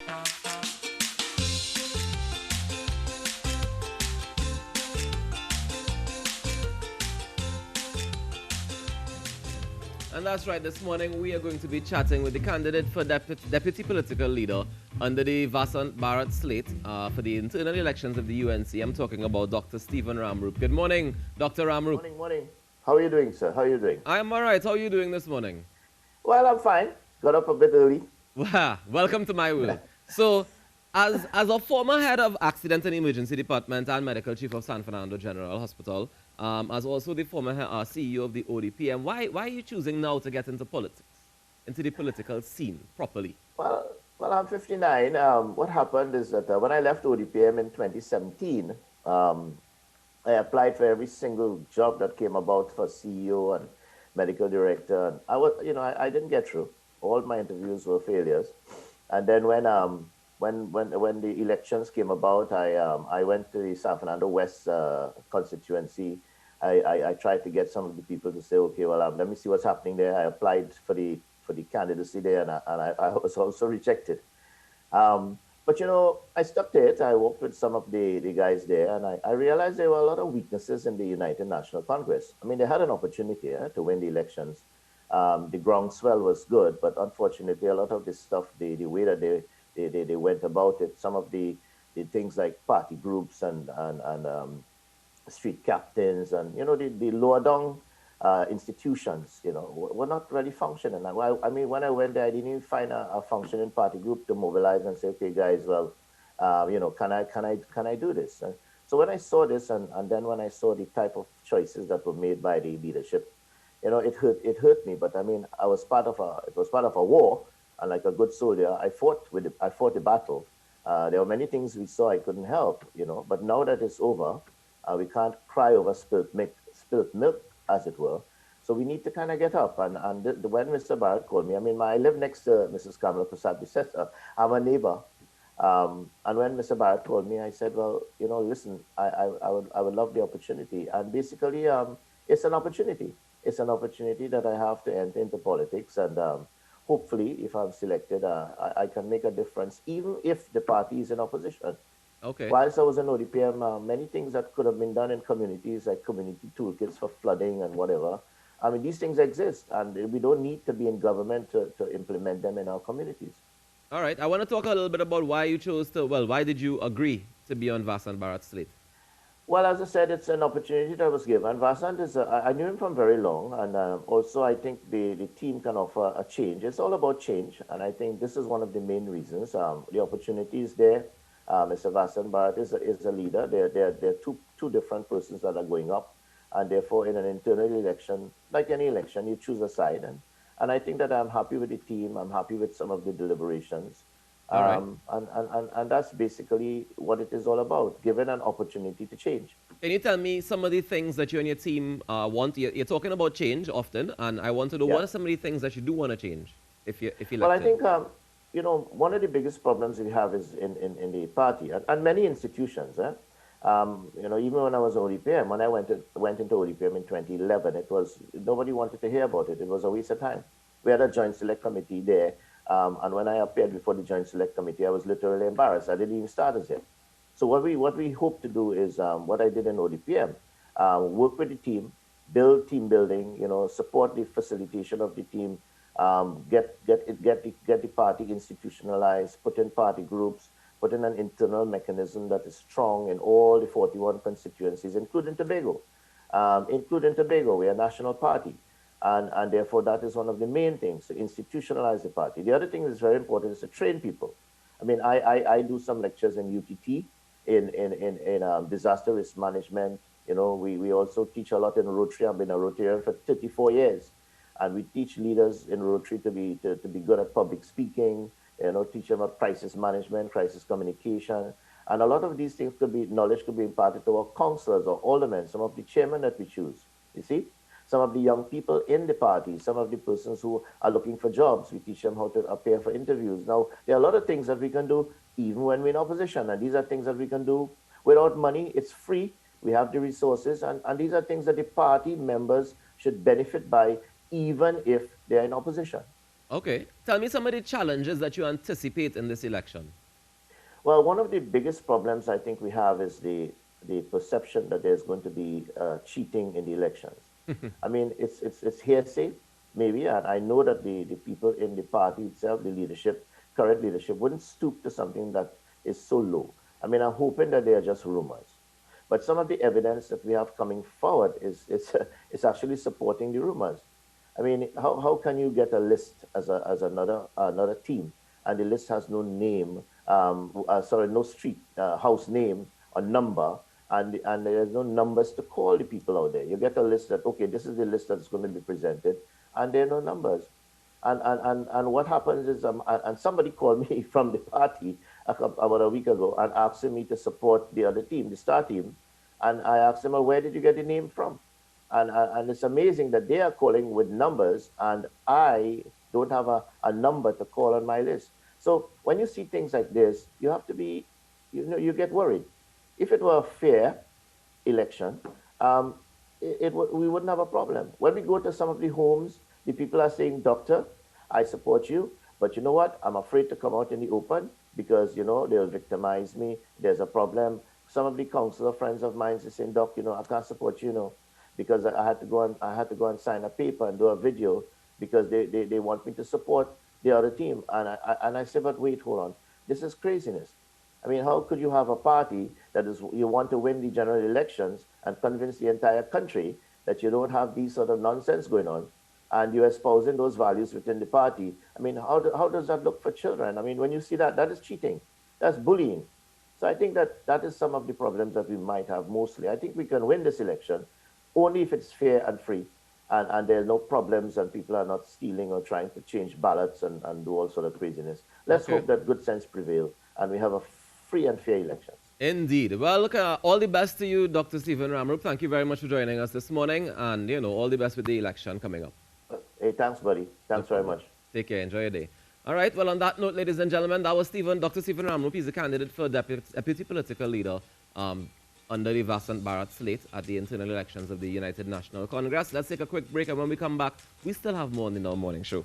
And that's right, this morning we are going to be chatting with the candidate for deputy political leader under the Vasant Bharat slate for the internal elections of the UNC. I'm talking about Dr. Stephen Ramroop. Good morning, Dr. Ramroop. Morning, morning. How are you doing, sir? How are you doing? I'm all right. How are you doing this morning? Well, I'm fine. Got up a bit early. Welcome to my world. So, as a former head of Accident and Emergency Department and Medical Chief of San Fernando General Hospital, as also the former CEO of the ODPM, why are you choosing now to get into politics, into the political scene properly? Well, I'm 59. What happened is that when I left ODPM in 2017, I applied for every single job that came about for CEO and medical director. And I didn't get through. All my interviews were failures. And then when the elections came about, I went to the San Fernando West constituency. I tried to get some of the people to say, okay, well, let me see what's happening there. I applied for the candidacy there, and I was also rejected. But I stuck to it. I worked with some of the guys there, and I realized there were a lot of weaknesses in the United National Congress. I mean, they had an opportunity to win the elections. The groundswell was good, but unfortunately, a lot of this stuff, the way that they went about it, some of the things like party groups and street captains and the lower down institutions, were not really functioning. I mean, when I went there, I didn't even find a functioning party group to mobilize and say, okay, guys, well, can I do this? And so when I saw this, and then when I saw the type of choices that were made by the leadership, it hurt me. But I mean, it was part of a war, and like a good soldier, I fought the battle. There were many things we saw I couldn't help, but now that it's over, we can't cry over spilt milk, as it were. So we need to kind of get up. And when Mr. Bharat called me, I mean, I live next to Mrs. Kamala Prasad Bisesa. I'm a neighbor. And when Mr. Bharat called me, I said, well, listen, I would love the opportunity. And basically, it's an opportunity. It's an opportunity that I have to enter into politics. And hopefully, if I'm selected, I can make a difference, even if the party is in opposition. Okay. Whilst I was in ODPM, many things that could have been done in communities, like community toolkits for flooding and whatever. I mean, these things exist, and we don't need to be in government to implement them in our communities. All right. I want to talk a little bit about why did you agree to be on Vasant Bharat's slate? Well, as I said, it's an opportunity that was given. Vasant I knew him from very long, and also I think the team can offer a change. It's all about change, and I think this is one of the main reasons. The opportunity is there. Mr. Vasant Bharat is a leader. There are two different persons that are going up, and therefore in an internal election, like any election, you choose a side. And I think that I'm happy with the team. I'm happy with some of the deliberations. All right. And that's basically what it is all about, given an opportunity to change. Can you tell me some of the things that you and your team want? You're talking about change often, and I want to know what are some of the things that you do want to change if you Well, I think one of the biggest problems we have is in the party and many institutions. Even when I was ODPM, when I went into ODPM in 2011, nobody wanted to hear about it. It was a waste of time. We had a joint select committee there, and when I appeared before the joint select committee, I was literally embarrassed. I didn't even start as yet. So what we hope to do is what I did in ODPM, work with the team, build team building, support the facilitation of the team, get the party institutionalized, put in party groups, put in an internal mechanism that is strong in all the 41 constituencies, including Tobago. We're a national party. And therefore, that is one of the main things, to institutionalize the party. The other thing that's very important is to train people. I mean, I do some lectures in UTT, in disaster risk management. We also teach a lot in Rotary. I've been a Rotarian for 34 years. And we teach leaders in Rotary to be good at public speaking, teach them about crisis management, crisis communication. And a lot of these things knowledge could be imparted to our councillors or aldermen, some of the chairmen that we choose, you see? Some of the young people in the party, some of the persons who are looking for jobs, we teach them how to appear for interviews. Now, there are a lot of things that we can do even when we're in opposition. And these are things that we can do without money. It's free. We have the resources. And these are things that the party members should benefit by, even if they're in opposition. Okay. Tell me some of the challenges that you anticipate in this election. Well, one of the biggest problems I think we have is the perception that there's going to be cheating in the elections. I mean, it's hearsay, maybe, and I know that the people in the party itself, the leadership, current leadership, wouldn't stoop to something that is so low. I mean, I'm hoping that they are just rumors. But some of the evidence that we have coming forward is actually supporting the rumors. I mean, how can you get a list as another team, and the list has no name, sorry, no street, house name or number, and there's no numbers to call the people out there. You get a list that, okay, this is the list that's going to be presented, and there are no numbers. And what happens is, and somebody called me from the party about a week ago and asking me to support the other team, the star team, and I asked him, well, where did you get the name from? And it's amazing that they are calling with numbers, and I don't have a number to call on my list. So when you see things like this, you have to be, you get worried. If it were a fair election, we wouldn't have a problem. When we go to some of the homes, the people are saying, doctor, I support you, but you know what? I'm afraid to come out in the open because, they'll victimize me. There's a problem. Some of the counselor friends of mine are saying, doc, I can't support you, because I had to go and sign a paper and do a video because they want me to support the other team. And I said, but wait, hold on. This is craziness. I mean, how could you have a party that is you want to win the general elections and convince the entire country that you don't have these sort of nonsense going on, and you're espousing those values within the party? I mean, how does that look for children? I mean, when you see that, that is cheating. That's bullying. So I think that is some of the problems that we might have mostly. I think we can win this election only if it's fair and free, and there are no problems and people are not stealing or trying to change ballots and do all sort of craziness. Let's Okay. hope that good sense prevail and we have a free and fair elections. Indeed. Well, look, all the best to you, Dr. Stephen Ramroop. Thank you very much for joining us this morning, and all the best with the election coming up. Hey, thanks, buddy. No Thanks very problem. much. Take care. Enjoy your day. All right. Well, on that note, ladies and gentlemen, that was Dr. Stephen Ramroop. He's a candidate for deputy political leader under the Vasant Bharat slate at the internal elections of the United National Congress. Let's take a quick break, and when we come back, we still have more in our morning show.